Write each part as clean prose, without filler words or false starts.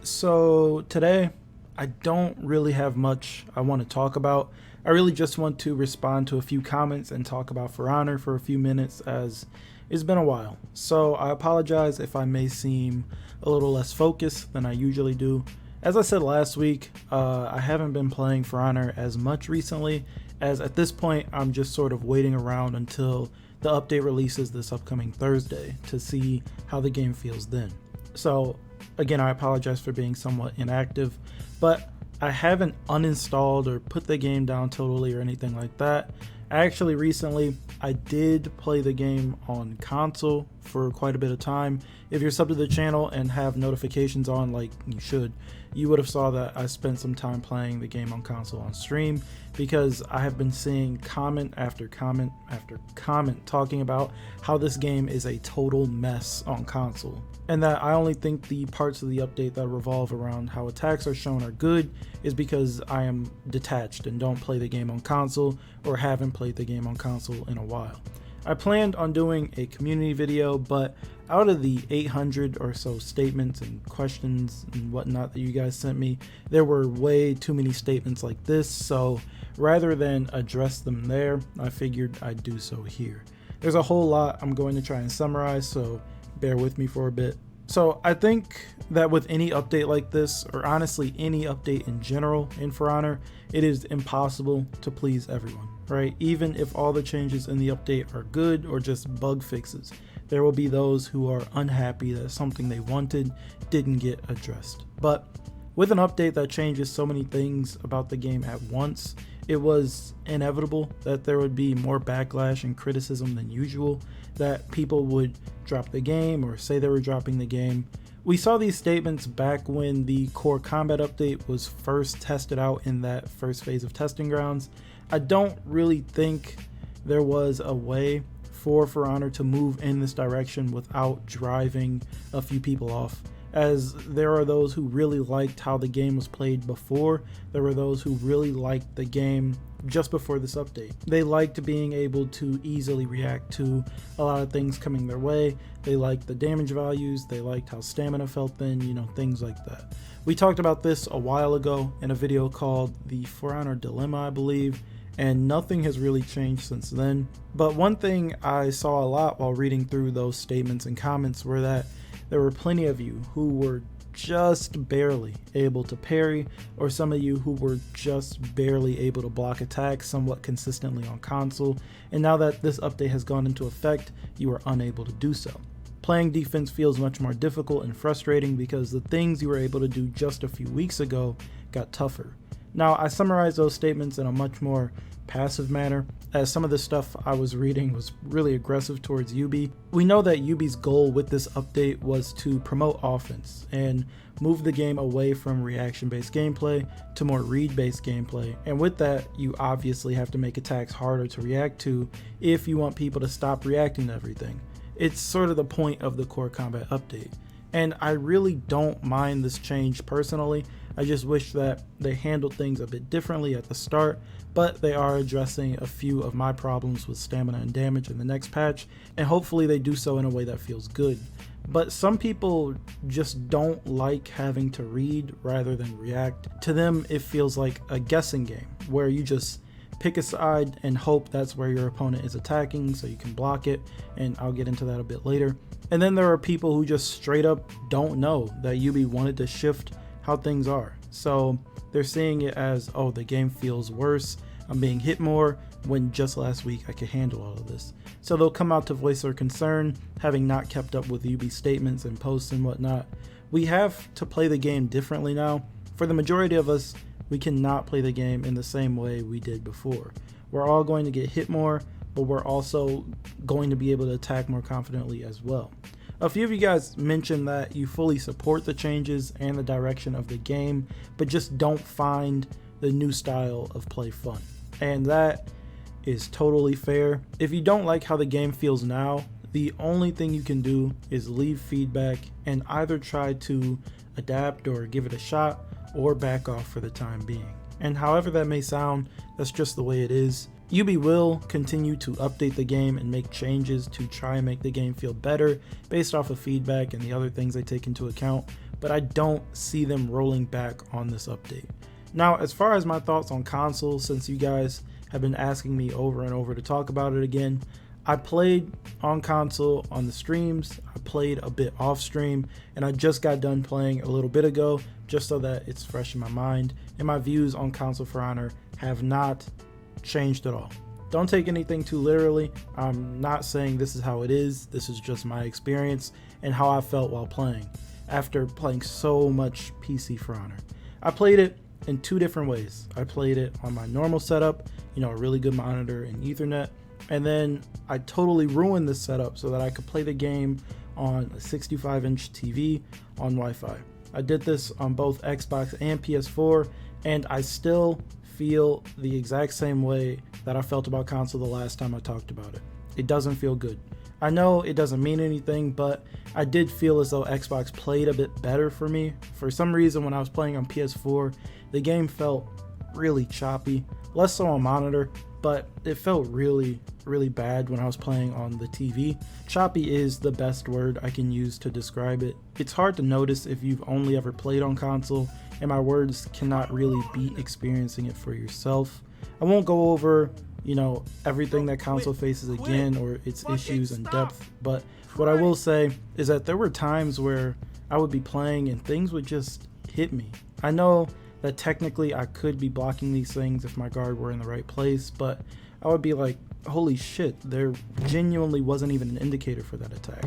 So today, I don't really have much I want to talk about. I really just want to respond to a few comments and talk about For Honor for a few minutes as it's been a while. So I apologize if I may seem a little less focused than I usually do. As I said last week, I haven't been playing For Honor as much recently, as at this point I'm just sort of waiting around until the update releases this upcoming Thursday to see how the game feels then. So again, I apologize for being somewhat inactive, but I haven't uninstalled or put the game down totally or anything like that. Actually, recently, I did play the game on console for quite a bit of time. If you're sub to the channel and have notifications on like you should, you would have saw that I spent some time playing the game on console on stream because I have been seeing comment after comment after comment talking about how this game is a total mess on console. And that I only think the parts of the update that revolve around how attacks are shown are good is because I am detached and don't play the game on console or haven't played the game on console in a while. I planned on doing a community video, but out of the 800 or so statements and questions and whatnot that you guys sent me, there were way too many statements like this, so rather than address them there, I figured I'd do so here. There's a whole lot I'm going to try and summarize, so bear with me for a bit. So I think that with any update like this, or honestly any update in general in For Honor, it is impossible to please everyone, right? Even if all the changes in the update are good or just bug fixes, there will be those who are unhappy that something they wanted didn't get addressed. But with an update that changes so many things about the game at once, it was inevitable that there would be more backlash and criticism than usual, that people would drop the game or say they were dropping the game. We saw these statements back when the Core Combat update was first tested out in that first phase of testing grounds. I don't really think there was a way for Honor to move in this direction without driving a few people off, as there are those who really liked how the game was played before. There were those who really liked the game just before this update. They liked being able to easily react to a lot of things coming their way. They liked the damage values, they liked how stamina felt then, things like that. We talked about this a while ago in a video called the For Honor Dilemma, I believe, and nothing has really changed since then. But one thing I saw a lot while reading through those statements and comments were that there were plenty of you who were just barely able to parry, or some of you who were just barely able to block attacks somewhat consistently on console, and now that this update has gone into effect, you are unable to do so. Playing defense feels much more difficult and frustrating because the things you were able to do just a few weeks ago got tougher. Now, I summarized those statements in a much more passive manner, as some of the stuff I was reading was really aggressive towards Ubi. We know that Ubi's goal with this update was to promote offense and move the game away from reaction-based gameplay to more read-based gameplay, and with that, you obviously have to make attacks harder to react to if you want people to stop reacting to everything. It's sort of the point of the Core Combat update, and I really don't mind this change personally. I just wish that they handled things a bit differently at the start, but they are addressing a few of my problems with stamina and damage in the next patch, and hopefully they do so in a way that feels good. But some people just don't like having to read rather than react. To them, it feels like a guessing game where you just pick a side and hope that's where your opponent is attacking so you can block it, and I'll get into that a bit later. And then there are people who just straight up don't know that Ubi wanted to shift how things are. So they're seeing it as, oh, the game feels worse, I'm being hit more, when just last week I could handle all of this. So they'll come out to voice their concern, having not kept up with Ubi statements and posts and whatnot. We have to play the game differently now. For the majority of us, we cannot play the game in the same way we did before. We're all going to get hit more, but we're also going to be able to attack more confidently as well. A few of you guys mentioned that you fully support the changes and the direction of the game, but just don't find the new style of play fun. And that is totally fair. If you don't like how the game feels now, the only thing you can do is leave feedback and either try to adapt or give it a shot or back off for the time being. And however that may sound, that's just the way it is. Ubi will continue to update the game and make changes to try and make the game feel better based off of feedback and the other things they take into account, but I don't see them rolling back on this update. Now, as far as my thoughts on console, since you guys have been asking me over and over to talk about it again, I played on console on the streams, I played a bit off stream, and I just got done playing a little bit ago just so that it's fresh in my mind, and my views on console For Honor have not changed at all. Don't take anything too literally. I'm not saying this is how it is. This is just my experience and how I felt while playing after playing so much PC For Honor. I played it in two different ways. I played it on my normal setup, a really good monitor and Ethernet, and then I totally ruined this setup so that I could play the game on a 65-inch TV on Wi-Fi. I did this on both Xbox and PS4, and I still feel the exact same way that I felt about console the last time I talked about it. It doesn't feel good. I know it doesn't mean anything, but I did feel as though Xbox played a bit better for me. For some reason, when I was playing on PS4, the game felt really choppy, less so on monitor, but it felt really bad when I was playing on the TV. Choppy is the best word I can use to describe it. It's hard to notice if you've only ever played on console, and my words cannot really beat experiencing it for yourself. I won't go over, everything that console faces again or its issues in depth, but what I will say is that there were times where I would be playing and things would just hit me. I know that technically I could be blocking these things if my guard were in the right place, but I would be like, holy shit, there genuinely wasn't even an indicator for that attack.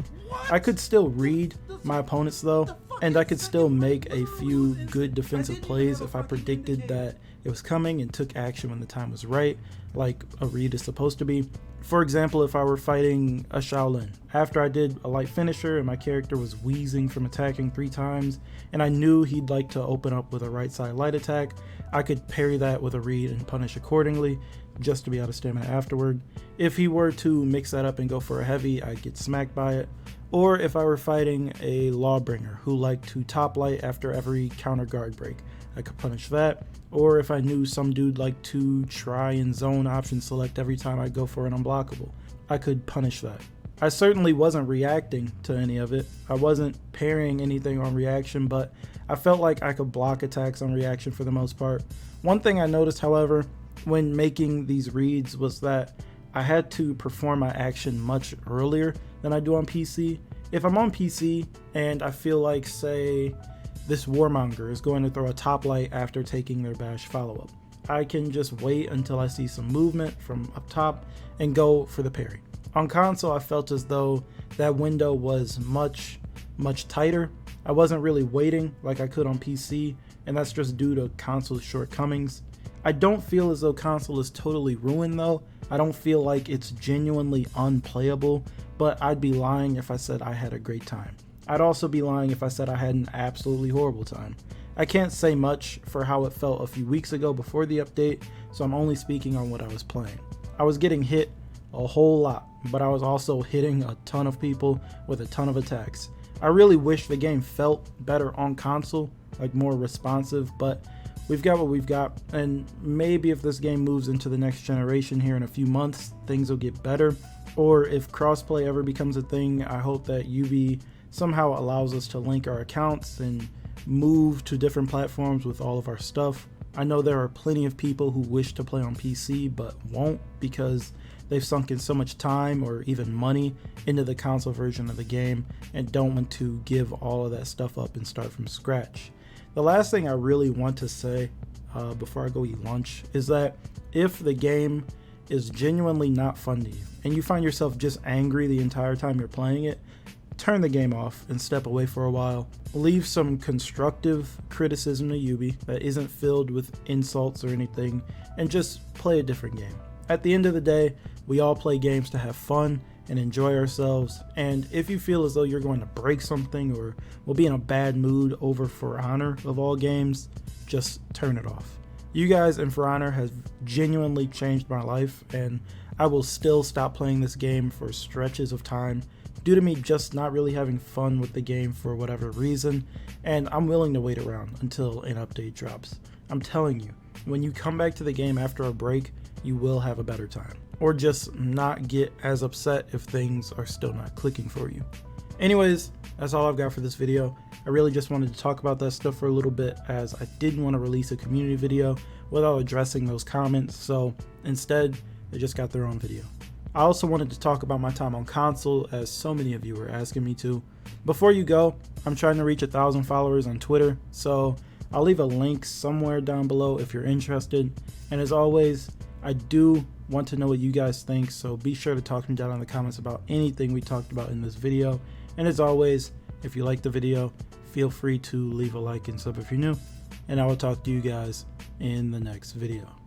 I could still read my opponents though, and I could still make a few good defensive plays if I predicted that it was coming and took action when the time was right, like a read is supposed to be. For example, if I were fighting a Shaolin, after I did a light finisher and my character was wheezing from attacking 3 times, and I knew he'd like to open up with a right side light attack, I could parry that with a read and punish accordingly, just to be out of stamina afterward. If he were to mix that up and go for a heavy, I'd get smacked by it. Or if I were fighting a Lawbringer who liked to top light after every counter guard break, I could punish that. Or if I knew some dude liked to try and zone option select every time I go for an unblockable, I could punish that. I certainly wasn't reacting to any of it. I wasn't parrying anything on reaction, but I felt like I could block attacks on reaction for the most part. One thing I noticed, however, when making these reads was that I had to perform my action much earlier than I do on PC. If I'm on PC and I feel like, say, this Warmonger is going to throw a top light after taking their bash follow-up, I can just wait until I see some movement from up top and go for the parry. On console, I felt as though that window was much tighter. I wasn't really waiting like I could on PC, and that's just due to console's shortcomings. I don't feel as though console is totally ruined though. I don't feel like it's genuinely unplayable, but I'd be lying if I said I had a great time. I'd also be lying if I said I had an absolutely horrible time. I can't say much for how it felt a few weeks ago before the update, so I'm only speaking on what I was playing. I was getting hit a whole lot, but I was also hitting a ton of people with a ton of attacks. I really wish the game felt better on console, like more responsive, but we've got what we've got, and maybe if this game moves into the next generation here in a few months, things will get better. Or if crossplay ever becomes a thing, I hope that Ubi somehow allows us to link our accounts and move to different platforms with all of our stuff. I know there are plenty of people who wish to play on PC but won't because they've sunk in so much time or even money into the console version of the game and don't want to give all of that stuff up and start from scratch. The last thing I really want to say before I go eat lunch is that if the game is genuinely not fun to you and you find yourself just angry the entire time you're playing it, turn the game off and step away for a while. Leave some constructive criticism to Ubi that isn't filled with insults or anything, and just play a different game. At the end of the day, we all play games to have fun and enjoy ourselves, and if you feel as though you're going to break something or will be in a bad mood over For Honor of all games, just turn it off. You guys and For Honor has genuinely changed my life, and I will still stop playing this game for stretches of time due to me just not really having fun with the game for whatever reason, and I'm willing to wait around until an update drops. I'm telling you, when you come back to the game after a break, you will have a better time, or just not get as upset if things are still not clicking for you. Anyways, that's all I've got for this video. I really just wanted to talk about that stuff for a little bit, as I didn't want to release a community video without addressing those comments, so instead they just got their own video. I also wanted to talk about my time on console, as so many of you were asking me to. Before you go, I'm trying to reach 1,000 followers on Twitter, so I'll leave a link somewhere down below if you're interested. And as always, I do want to know what you guys think, so be sure to talk to me down in the comments about anything we talked about in this video. And as always, if you like the video, feel free to leave a like and sub if you're new, and I will talk to you guys in the next video.